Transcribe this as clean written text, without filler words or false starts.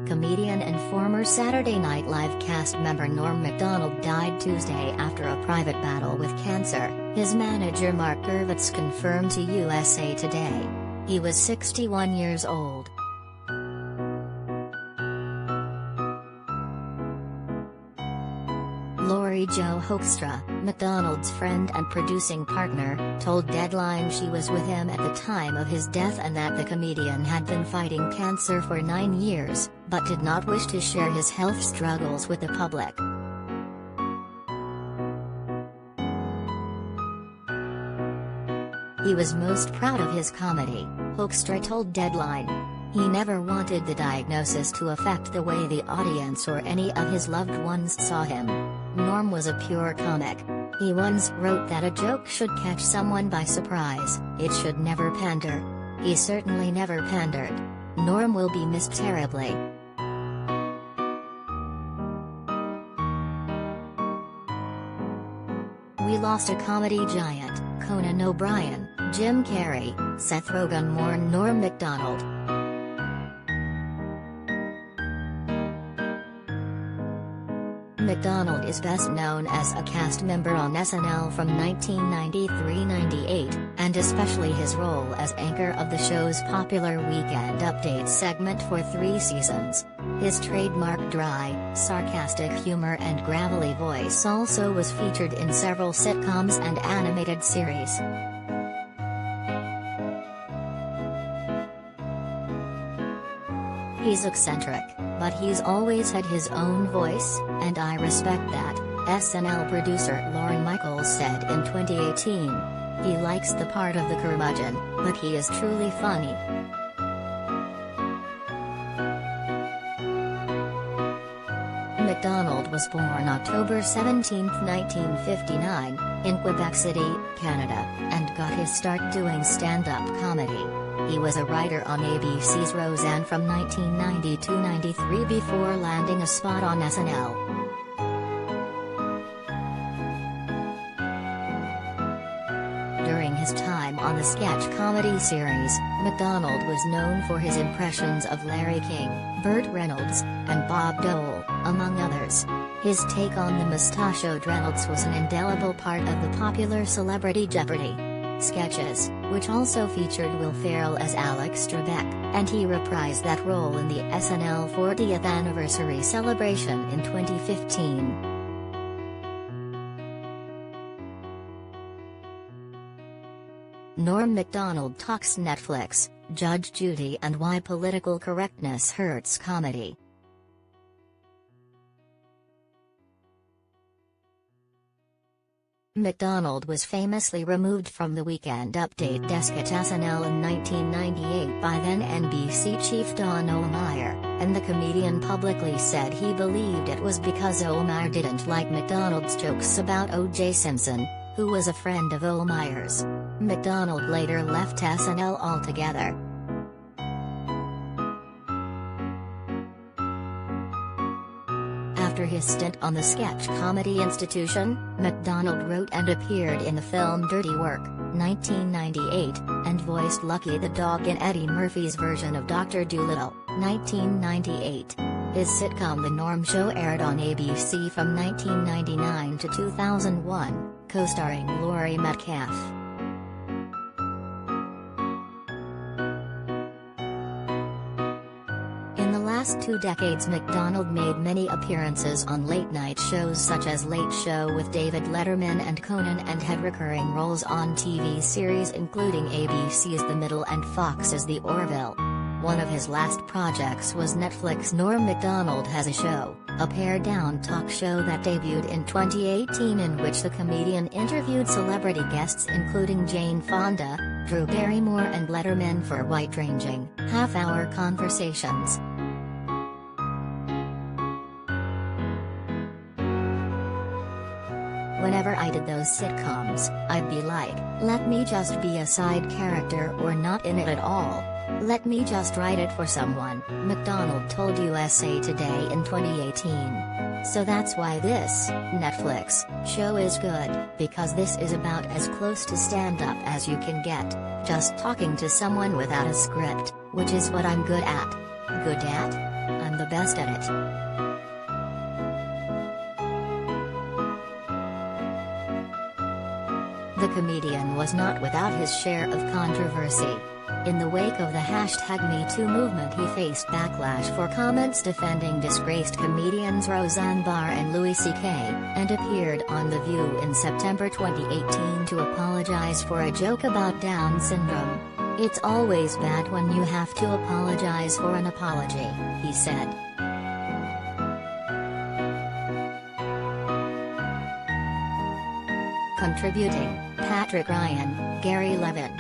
Comedian and former Saturday Night Live cast member Norm Macdonald died Tuesday after a private battle with cancer, his manager Marc Gurvitz confirmed to USA Today. He was 61 years old. Jo Hoekstra, Macdonald's friend and producing partner, told Deadline she was with him at the time of his death and that the comedian had been fighting cancer for 9 years, but did not wish to share his health struggles with the public. He was most proud of his comedy, Hoekstra told Deadline. He never wanted the diagnosis to affect the way the audience or any of his loved ones saw him. Norm was a pure comic. He once wrote that a joke should catch someone by surprise, it should never pander. He certainly never pandered. Norm will be missed terribly. We lost a comedy giant, Conan O'Brien, Jim Carrey, Seth Rogen mourned Norm Macdonald. Macdonald is best known as a cast member on SNL from 1993-98, and especially his role as anchor of the show's popular Weekend Update segment for 3 seasons. His trademark dry, sarcastic humor and gravelly voice also was featured in several sitcoms and animated series. He's eccentric, but he's always had his own voice, and I respect that, SNL producer Lorne Michaels said in 2018. He likes the part of the curmudgeon, but he is truly funny. Macdonald was born October 17, 1959, in Quebec City, Canada, and got his start doing stand-up comedy. He was a writer on ABC's Roseanne from 1990-93 before landing a spot on SNL. During his time on the sketch comedy series, Macdonald was known for his impressions of Larry King, Burt Reynolds, and Bob Dole, among others. His take on the mustachioed Reynolds was an indelible part of the popular Celebrity Jeopardy! Sketches, which also featured Will Ferrell as Alex Trebek, and he reprised that role in the SNL 40th anniversary celebration in 2015. Norm Macdonald talks Netflix, Judge Judy and why political correctness hurts comedy. Macdonald was famously removed from the Weekend Update desk at SNL in 1998 by then NBC chief Don Ohlmeyer, and the comedian publicly said he believed it was because Ohlmeyer didn't like Macdonald's jokes about O.J. Simpson, who was a friend of Ohlmeyer's. Macdonald later left SNL altogether. After his stint on the sketch comedy institution, Macdonald wrote and appeared in the film Dirty Work, 1998, and voiced Lucky the dog in Eddie Murphy's version of Dr. Dolittle, 1998. His sitcom The Norm Show aired on ABC from 1999 to 2001, co-starring Laurie Metcalf. In the last 2 decades, Macdonald made many appearances on late-night shows such as Late Show with David Letterman and Conan, and had recurring roles on TV series including ABC's The Middle and Fox's The Orville. One of his last projects was Netflix's Norm Macdonald Has a Show, a pared-down talk show that debuted in 2018 in which the comedian interviewed celebrity guests including Jane Fonda, Drew Barrymore and Letterman for wide-ranging, half-hour conversations. Whenever I did those sitcoms, I'd be like, let me just be a side character or not in it at all. Let me just write it for someone, Macdonald told USA Today in 2018. So that's why this Netflix show is good, because this is about as close to stand-up as you can get, just talking to someone without a script, which is what I'm good at. Good at? I'm the best at it. The comedian was not without his share of controversy. In the wake of the #MeToo movement, he faced backlash for comments defending disgraced comedians Roseanne Barr and Louis C.K., and appeared on The View in September 2018 to apologize for a joke about Down syndrome. "It's always bad when you have to apologize for an apology," he said. Contributing: Patrick Ryan, Gary Levin.